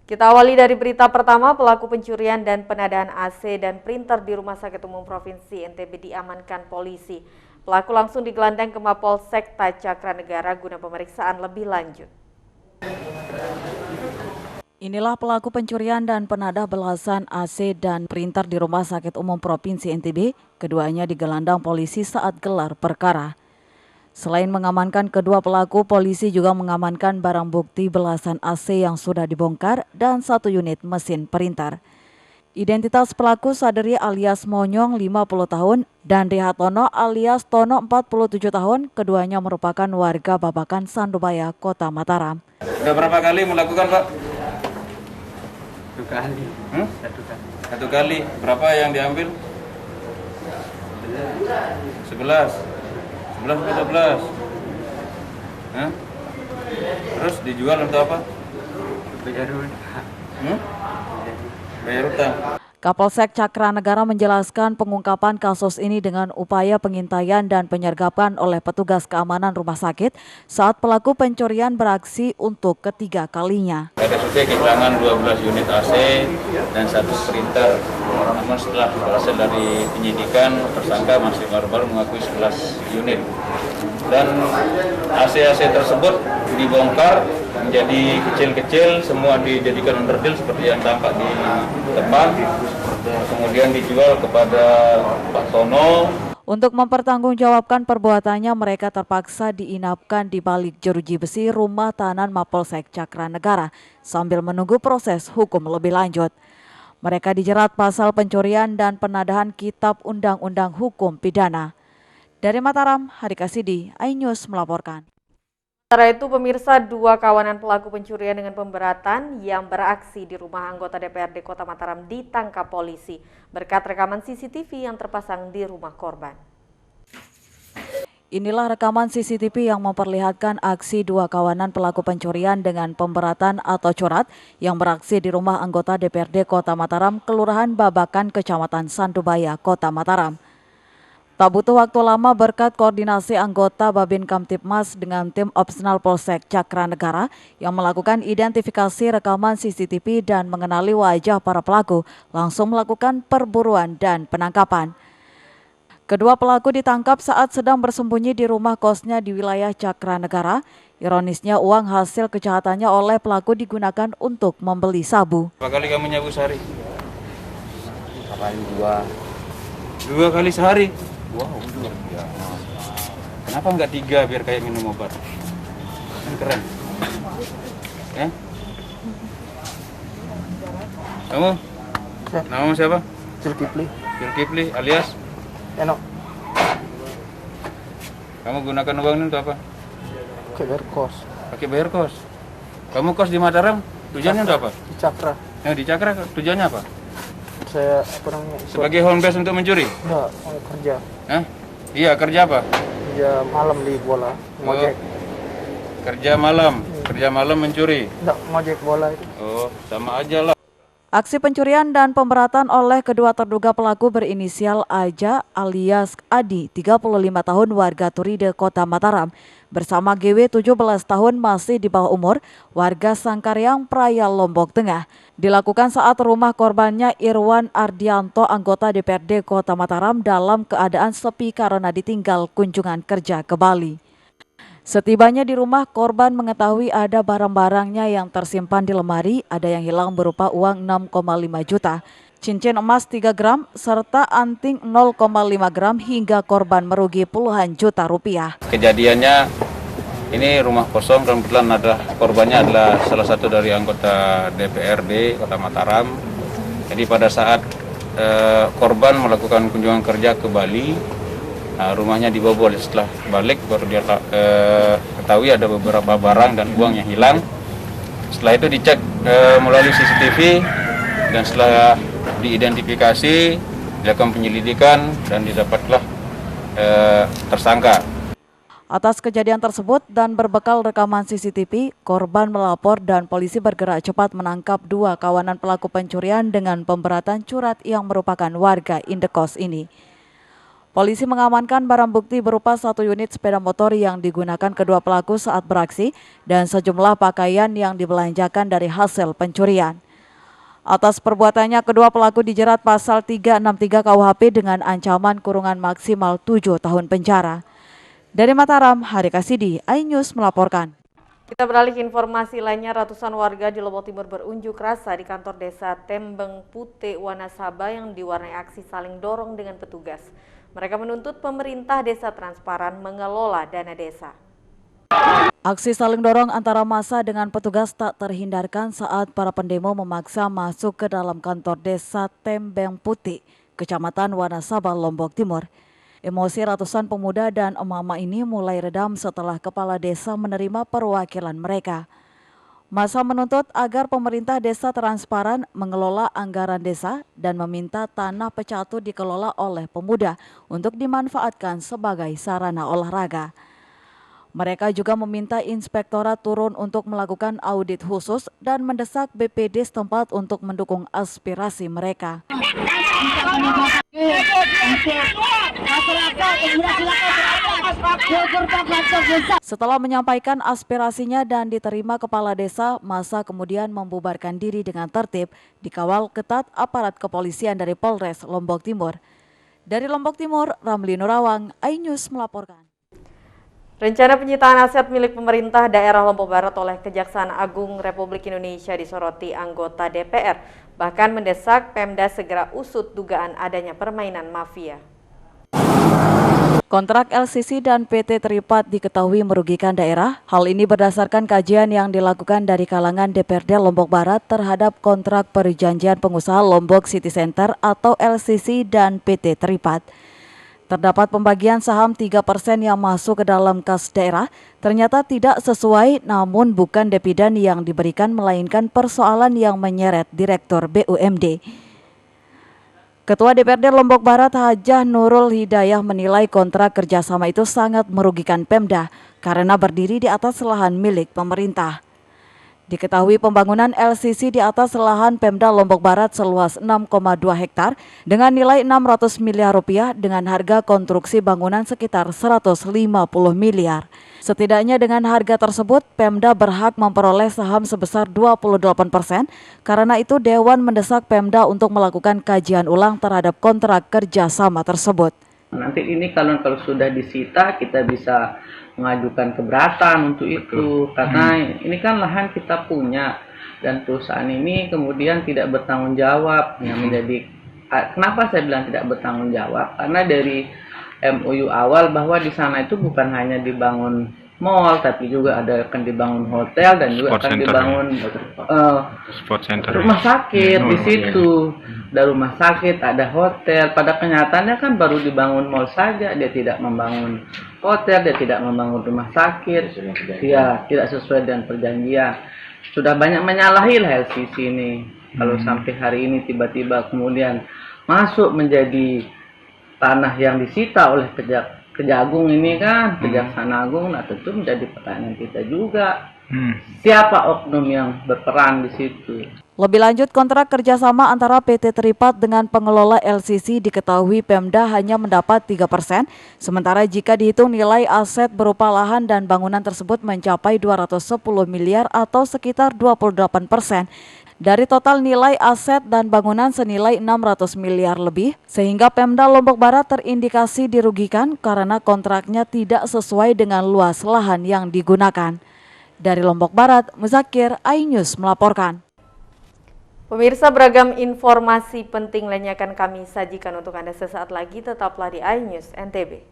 Kita awali dari berita pertama, pelaku pencurian dan penadaan AC dan printer di Rumah Sakit Umum Provinsi NTB diamankan polisi. Pelaku langsung digelandang ke Mapolsek Cakranegara guna pemeriksaan lebih lanjut. Inilah pelaku pencurian dan penadah belasan AC dan printer di Rumah Sakit Umum Provinsi NTB. Keduanya digelandang polisi saat gelar perkara. Selain mengamankan kedua pelaku, polisi juga mengamankan barang bukti belasan AC yang sudah dibongkar dan 1 unit mesin printer. Identitas pelaku Saderi alias Monyong 50 tahun dan Rihatono alias Tono 47 tahun, keduanya merupakan warga Babakan Sandubaya, Kota Mataram. Sudah berapa kali melakukan, Pak? 1 kali. Satu kali. Berapa yang diambil? 11 atau 12? Hah? Terus dijual untuk apa? Bayar utang. Bayar utang. Kapolsek Cakranegara menjelaskan pengungkapan kasus ini dengan upaya pengintaian dan penyergapan oleh petugas keamanan rumah sakit saat pelaku pencurian beraksi untuk ketiga kalinya. RSUD kehilangan 12 unit AC dan 1 printer. Namun setelah berhasil dari penyidikan, tersangka masih baru-baru mengakui 11 unit. Dan AC-AC tersebut dibongkar menjadi kecil-kecil, semua dijadikan underdeal seperti yang tampak di depan, kemudian dijual kepada Pak Tono. Untuk mempertanggungjawabkan perbuatannya, mereka terpaksa diinapkan di balik jeruji besi rumah tahanan Mapolsek Cakranegara sambil menunggu proses hukum lebih lanjut. Mereka dijerat pasal pencurian dan penadahan Kitab Undang-Undang Hukum Pidana. Dari Mataram, Harika Sidi, iNews melaporkan. Sementara itu, pemirsa, 2 kawanan pelaku pencurian dengan pemberatan yang beraksi di rumah anggota DPRD Kota Mataram ditangkap polisi berkat rekaman CCTV yang terpasang di rumah korban. Inilah rekaman CCTV yang memperlihatkan aksi 2 kawanan pelaku pencurian dengan pemberatan atau curat yang beraksi di rumah anggota DPRD Kota Mataram, Kelurahan Babakan, Kecamatan Sandubaya, Kota Mataram. Tak butuh waktu lama berkat koordinasi anggota Babin Kamtipmas dengan tim opsional Polsek Cakranegara yang melakukan identifikasi rekaman CCTV dan mengenali wajah para pelaku, langsung melakukan perburuan dan penangkapan. Kedua pelaku ditangkap saat sedang bersembunyi di rumah kosnya di wilayah Cakranegara. Ironisnya, uang hasil kejahatannya oleh pelaku digunakan untuk membeli sabu. Berapa kali kamu nyabu sehari? Paling 2. 2 kali sehari? Wow, 2. Ya. Kenapa nggak 3 biar kayak minum obat? Kan keren. Kamu? Namamu siapa? Zulkifli. Zulkifli alias? Eno. Kamu gunakan uang ini untuk apa? Bayar kos. Pakai bayar kos. Kamu kos di Mataram, tujuannya untuk apa? Di Cakra. Di Cakra, tujuannya apa? Saya namanya Sebagai home base untuk mencuri? enggak, mau kerja. Iya, kerja apa? Kerja malam di bola, ngojek. Kerja malam mencuri? Enggak, ngojek bola itu. Oh, sama aja lah. Aksi pencurian dan pemberatan oleh kedua terduga pelaku berinisial Aja alias Adi, 35 tahun, warga Turide, Kota Mataram, bersama GW 17 tahun masih di bawah umur, warga Sangkaryang, Praya, Lombok Tengah, dilakukan saat rumah korbannya Irwan Ardianto, anggota DPRD Kota Mataram, dalam keadaan sepi karena ditinggal kunjungan kerja ke Bali. Setibanya di rumah, korban mengetahui ada barang-barangnya yang tersimpan di lemari, ada yang hilang berupa uang 6,5 juta, cincin emas 3 gram, serta anting 0,5 gram hingga korban merugi puluhan juta rupiah. Kejadiannya ini rumah kosong dan kebetulan korbannya adalah salah satu dari anggota DPRD Kota Mataram. Jadi pada saat korban melakukan kunjungan kerja ke Bali, rumahnya dibobol. Setelah balik baru dia ketahui ada beberapa barang dan uang yang hilang. Setelah itu dicek melalui CCTV dan setelah diidentifikasi, dilakukan penyelidikan dan didapatlah tersangka. Atas kejadian tersebut dan berbekal rekaman CCTV, korban melapor dan polisi bergerak cepat menangkap 2 kawanan pelaku pencurian dengan pemberatan curat yang merupakan warga indekos ini. Polisi mengamankan barang bukti berupa 1 unit sepeda motor yang digunakan kedua pelaku saat beraksi dan sejumlah pakaian yang dibelanjakan dari hasil pencurian. Atas perbuatannya, kedua pelaku dijerat pasal 363 KUHP dengan ancaman kurungan maksimal 7 tahun penjara. Dari Mataram, Hari Kasidi, iNews melaporkan. Kita beralih ke informasi lainnya, ratusan warga di Lombok Timur berunjuk rasa di kantor desa Tembeng Putih, Wanasaba yang diwarnai aksi saling dorong dengan petugas. Mereka menuntut pemerintah desa transparan mengelola dana desa. Aksi saling dorong antara massa dengan petugas tak terhindarkan saat para pendemo memaksa masuk ke dalam kantor desa Tembeng Putih, Kecamatan Wanasaba, Lombok Timur. Emosi ratusan pemuda dan emak-emak ini mulai redam setelah kepala desa menerima perwakilan mereka. Massa menuntut agar pemerintah desa transparan mengelola anggaran desa dan meminta tanah pecatu dikelola oleh pemuda untuk dimanfaatkan sebagai sarana olahraga. Mereka juga meminta inspektorat turun untuk melakukan audit khusus dan mendesak BPD setempat untuk mendukung aspirasi mereka. Setelah menyampaikan aspirasinya dan diterima kepala desa, massa kemudian membubarkan diri dengan tertib dikawal ketat aparat kepolisian dari Polres Lombok Timur. Dari Lombok Timur, Ramli Nurawang, iNews melaporkan. Rencana penyitaan aset milik pemerintah daerah Lombok Barat oleh Kejaksaan Agung Republik Indonesia disoroti anggota DPR, bahkan mendesak Pemda segera usut dugaan adanya permainan mafia. Kontrak LCC dan PT Tripat diketahui merugikan daerah. Hal ini berdasarkan kajian yang dilakukan dari kalangan DPRD Lombok Barat terhadap kontrak perjanjian pengusaha Lombok City Center atau LCC dan PT Tripat. Terdapat pembagian saham 3% yang masuk ke dalam kas daerah, ternyata tidak sesuai, namun bukan dividen yang diberikan melainkan persoalan yang menyeret Direktur BUMD. Ketua DPRD Lombok Barat Hajah Nurul Hidayah menilai kontrak kerjasama itu sangat merugikan Pemda karena berdiri di atas lahan milik pemerintah. Diketahui pembangunan LCC di atas lahan Pemda Lombok Barat seluas 6,2 hektar dengan nilai 600 miliar rupiah dengan harga konstruksi bangunan sekitar 150 miliar. Setidaknya dengan harga tersebut, Pemda berhak memperoleh saham sebesar 28%. Karena itu, Dewan mendesak Pemda untuk melakukan kajian ulang terhadap kontrak kerjasama tersebut. Nanti ini kalau sudah disita, kita bisa mengajukan keberatan untuk itu, karena ini kan lahan kita punya dan perusahaan ini kemudian tidak bertanggung jawab. Yang menjadi kenapa saya bilang tidak bertanggung jawab, karena dari MOU awal bahwa di sana itu bukan hanya dibangun mall, tapi juga akan dibangun hotel dan juga akan dibangun rumah sakit di situ. Ada rumah sakit, ada hotel. Pada kenyataannya kan baru dibangun mall saja, dia tidak membangun hotel, dia tidak membangun rumah sakit. Ya, tidak sesuai dengan perjanjian. Sudah banyak menyalahi LCC ini. Kalau sampai hari ini tiba-tiba kemudian masuk menjadi tanah yang disita oleh Kejagung ini kan, Kejaksaan Agung, nah tentu menjadi pertanyaan kita juga. Siapa oknum yang berperan di situ? Lebih lanjut, kontrak kerjasama antara PT Tripat dengan pengelola LCC diketahui Pemda hanya mendapat 3%, sementara jika dihitung nilai aset berupa lahan dan bangunan tersebut mencapai 210 miliar atau sekitar 28%. Dari total nilai aset dan bangunan senilai 600 miliar lebih, sehingga Pemda Lombok Barat terindikasi dirugikan karena kontraknya tidak sesuai dengan luas lahan yang digunakan. Dari Lombok Barat, Muzakir, iNews melaporkan. Pemirsa, beragam informasi penting lainnya akan kami sajikan untuk Anda sesaat lagi, tetaplah di iNews NTB.